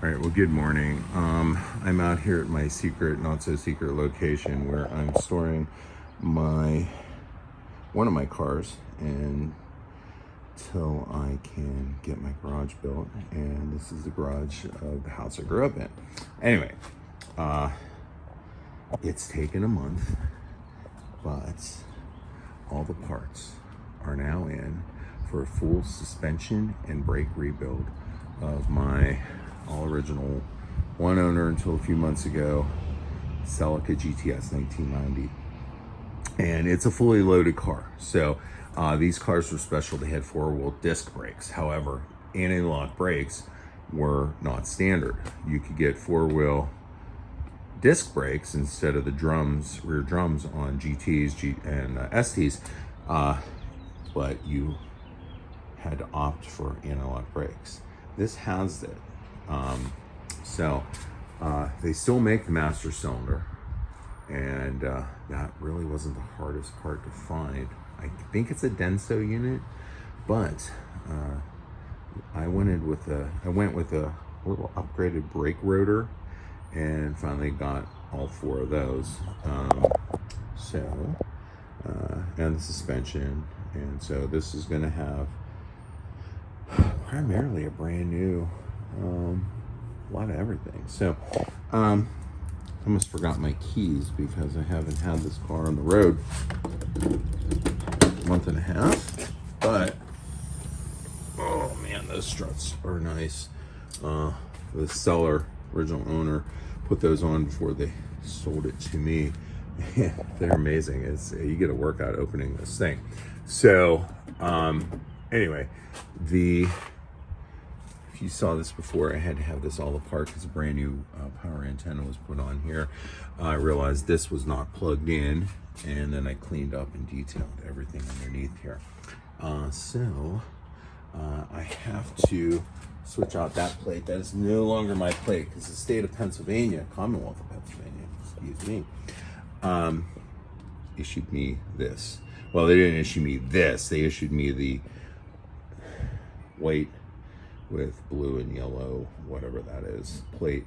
All right, well, good morning. I'm out here at my secret, not so secret location where I'm storing one of my cars until I can get my garage built. And this is the garage of the house I grew up in. Anyway, it's taken a month, but all the parts are now in for a full suspension and brake rebuild of my all original, one owner until a few months ago, Celica GTS 1990. And it's a fully loaded car. So these cars were special. They had four-wheel disc brakes. However, anti-lock brakes were not standard. You could get four-wheel disc brakes instead of the rear drums on GTs and STs, but you had to opt for anti-lock brakes. This has it. They still make the master cylinder, and that really wasn't the hardest part to find. I think it's a Denso unit, but I went with a little upgraded brake rotor, and finally got all four of those. And the suspension, and so this is going to have primarily a brand new, a lot of everything. So I almost forgot my keys because I haven't had this car on the road a month and a half, but oh man, those struts are nice. The seller, original owner, put those on before they sold it to me. They're amazing. You get a workout opening this thing. So anyway, if you saw this before, I had to have this all apart because a brand new power antenna was put on here. I realized this was not plugged in, and then I cleaned up and detailed everything underneath here. I have to switch out that plate. That is no longer my plate because the state of Pennsylvania, Commonwealth of Pennsylvania, excuse me, issued me this. Well, they didn't issue me this. They issued me the white with blue and yellow, whatever that is, plate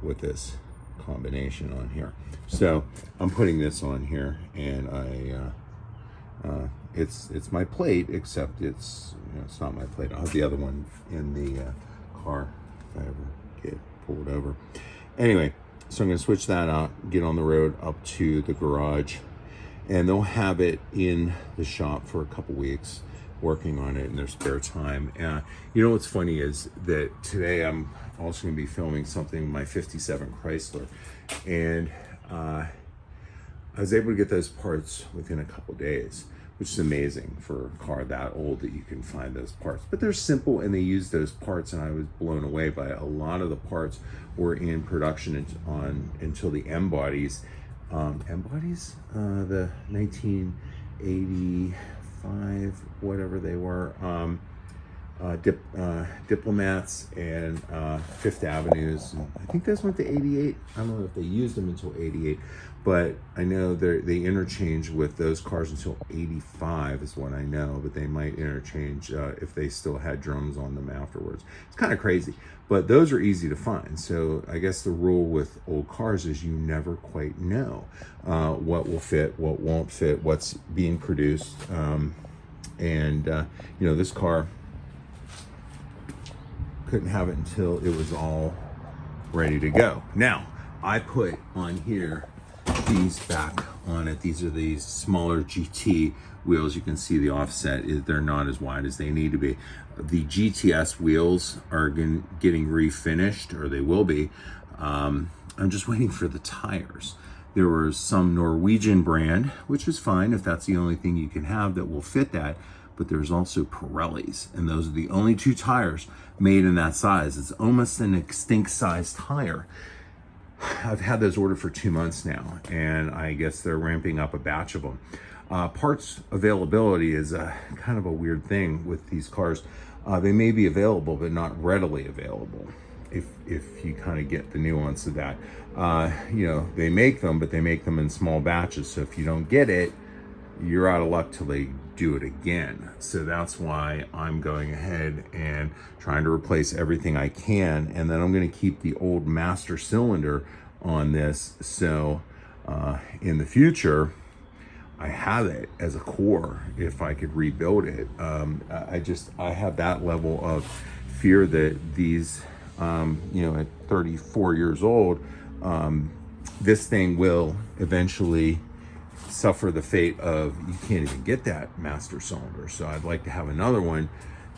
with this combination on here. So I'm putting this on here, and it's my plate, except it's not my plate. I'll have the other one in the car if I ever get pulled over. Anyway, so I'm going to switch that out, get on the road up to the garage, and they'll have it in the shop for a couple weeks, working on it in their spare time. You know what's funny is that today I'm also going to be filming something, my 57 Chrysler, and I was able to get those parts within a couple days, which is amazing for a car that old that you can find those parts. But they're simple, and they use those parts, and I was blown away by a lot of the parts were in production until the M bodies. The 1985, whatever they were, Diplomats and Fifth Avenues. I think those went to 88. I don't know if they used them until 88, but I know they interchange with those cars until 85 is what I know, but they might interchange if they still had drums on them afterwards. It's kind of crazy, but those are easy to find. So I guess the rule with old cars is you never quite know what will fit, what won't fit, what's being produced. This car, couldn't have it until it was all ready to go. Now, I put on here these back on it. These are these smaller GT wheels. You can see the offset they're not as wide as they need to be. The GTS wheels are getting refinished, or they will be. I'm just waiting for the tires. There was some Norwegian brand, which is fine if that's the only thing you can have that will fit that, but there's also Pirellis, and those are the only two tires made in that size. It's almost an extinct size tire. I've had those ordered for 2 months now, and I guess they're ramping up a batch of them. Parts availability is kind of a weird thing with these cars. They may be available, but not readily available. If you kind of get the nuance of that. They make them, but they make them in small batches. So if you don't get it, you're out of luck till they do it again. So that's why I'm going ahead and trying to replace everything I can. And then I'm going to keep the old master cylinder on this. So in the future, I have it as a core if I could rebuild it. I have that level of fear that these, at 34 years old, this thing will eventually suffer the fate of you can't even get that master cylinder. So I'd like to have another one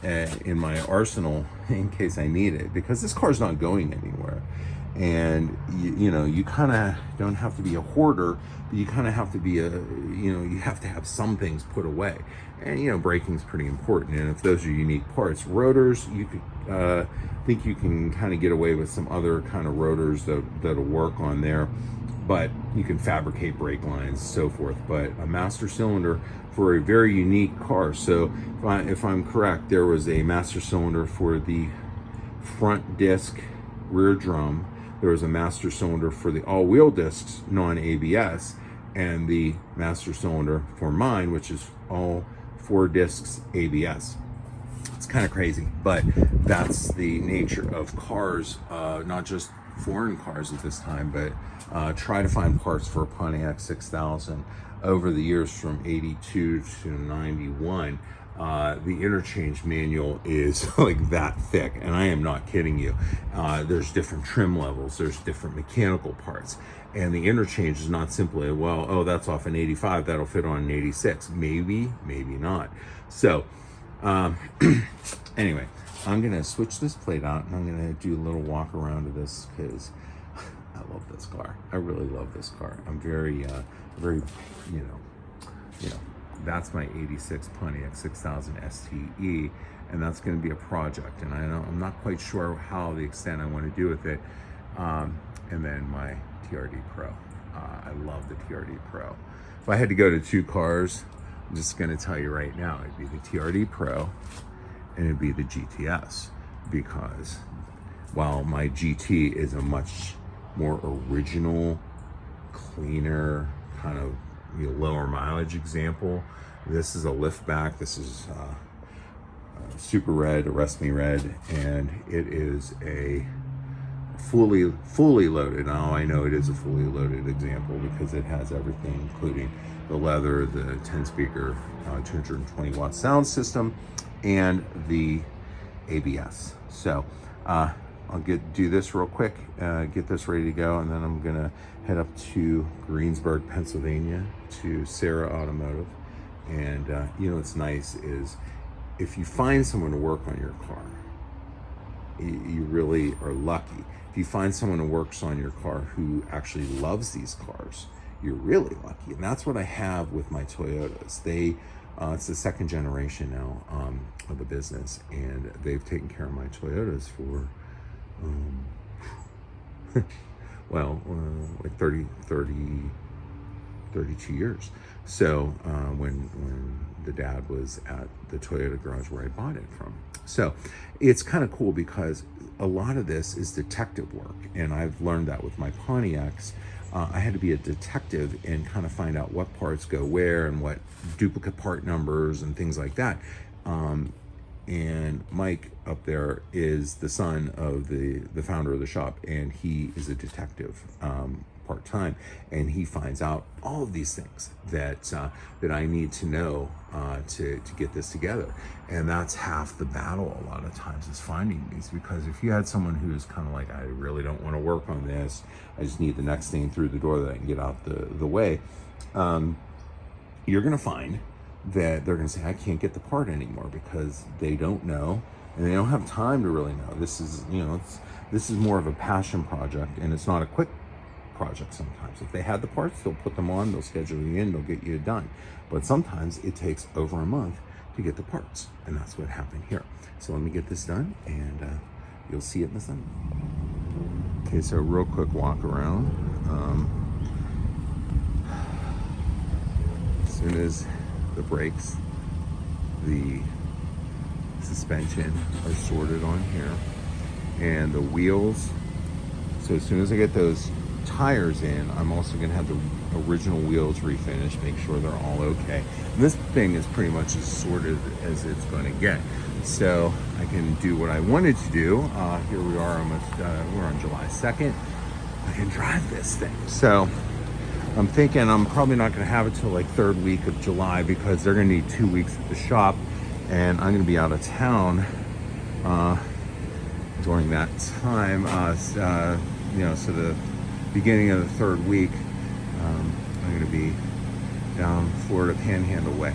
in my arsenal in case I need it, because this car's not going anywhere. And you kind of don't have to be a hoarder, but you kind of have to be you have to have some things put away. And braking's pretty important. And if those are unique parts, rotors, you could think you can kind of get away with some other kind of rotors that'll work on there, but you can fabricate brake lines, so forth. But a master cylinder for a very unique car. So if I'm correct, there was a master cylinder for the front disc rear drum. There was a master cylinder for the all-wheel discs, non-ABS, and the master cylinder for mine, which is all 4 discs ABS. It's kind of crazy, but that's the nature of cars, not just foreign cars at this time, but try to find parts for a Pontiac 6000. Over the years from 82 to 91, the interchange manual is like that thick, and I am not kidding you. There's different trim levels, there's different mechanical parts, and the interchange is not simply, well, oh, that's off an 85, that'll fit on an 86. Maybe, maybe not. So anyway, I'm gonna switch this plate out, and I'm gonna do a little walk around of this because I love this car. I really love this car. I'm very, that's my 86 Pontiac 6000 STE, and that's going to be a project, and I'm not quite sure how the extent I want to do with it. And then my TRD Pro. I love the TRD Pro. If I had to go to 2 cars, I'm just going to tell you right now, it'd be the TRD Pro and it'd be the GTS, because while my GT is a much more original, cleaner, kind of lower mileage example, this is a liftback. This is Super Red, Arrest Me Red, and it is a fully loaded. Now I know it is a fully loaded example because it has everything, including the leather, the 10-speaker, 220-watt sound system, and the ABS. So I'll do this real quick, get this ready to go, and then I'm gonna head up to Greensburg, Pennsylvania, to Sarah Automotive. And what's nice is if you find someone to work on your car, you really are lucky. If you find someone who works on your car who actually loves these cars, you're really lucky. And that's what I have with my Toyotas. It's the 2nd generation now of the business, and they've taken care of my Toyotas for like 32 years. So when the dad was at the Toyota garage where I bought it from. So it's kind of cool because a lot of this is detective work, and I've learned that with my Pontiacs. I had to be a detective and kind of find out what parts go where and what duplicate part numbers and things like that. And Mike up there is the son of the founder of the shop, and he is a detective part-time, and he finds out all of these things that I need to know to get this together. And that's half the battle a lot of times, is finding these, because if you had someone who's kind of like, I really don't want to work on this, I just need the next thing through the door that I can get out the way, you're gonna find that they're gonna say, I can't get the part anymore, because they don't know, and they don't have time to really know. This is, this is more of a passion project, and it's not a quick project sometimes. If they had the parts, they'll put them on, they'll schedule you in, they'll get you done. But sometimes it takes over a month to get the parts, and that's what happened here. So let me get this done, and you'll see it in the sun. Okay, so real quick walk around. As soon as the brakes, the suspension are sorted on here, and the wheels. So as soon as I get those tires in, I'm also gonna have the original wheels refinished, make sure they're all okay. And this thing is pretty much as sorted as it's gonna get. So I can do what I wanted to do. Here we are almost, we're on July 2nd. I can drive this thing. So I'm thinking I'm probably not gonna have it till like third week of July because they're gonna need 2 weeks at the shop and I'm gonna be out of town during that time. You know, so the beginning of the third week, I'm gonna be down Florida Panhandle way.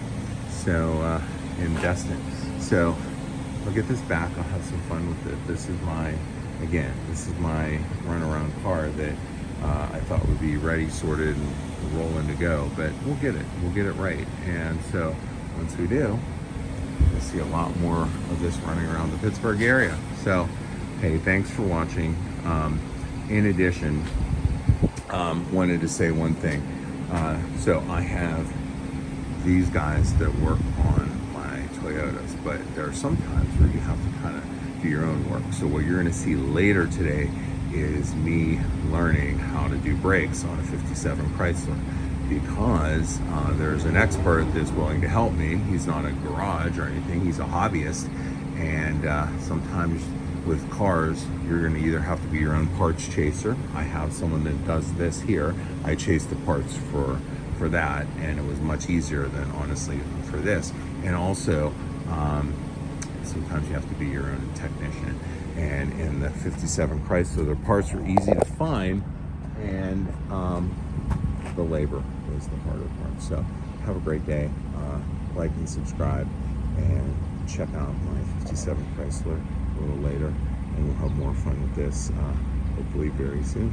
So in Destin. So I'll get this back, I'll have some fun with it. This is my runaround car that I thought would be ready, sorted, and rolling to go, but we'll get it right. And so once we do, you'll see a lot more of this running around the Pittsburgh area. So, hey, thanks for watching. In addition, wanted to say one thing. So I have these guys that work on my Toyotas, but there are some times where you have to kind of do your own work. So what you're gonna see later today is me learning how to do brakes on a 57 Chrysler because there's an expert that's willing to help me. He's not a garage or anything, he's a hobbyist. And sometimes with cars, you're gonna either have to be your own parts chaser. I have someone that does this here. I chase the parts for that, and it was much easier than honestly for this. And also, sometimes you have to be your own technician. And in the 57 Chrysler, the parts were easy to find, and the labor was the harder part. So have a great day. Like and subscribe, and check out my 57 Chrysler a little later, and we'll have more fun with this hopefully very soon.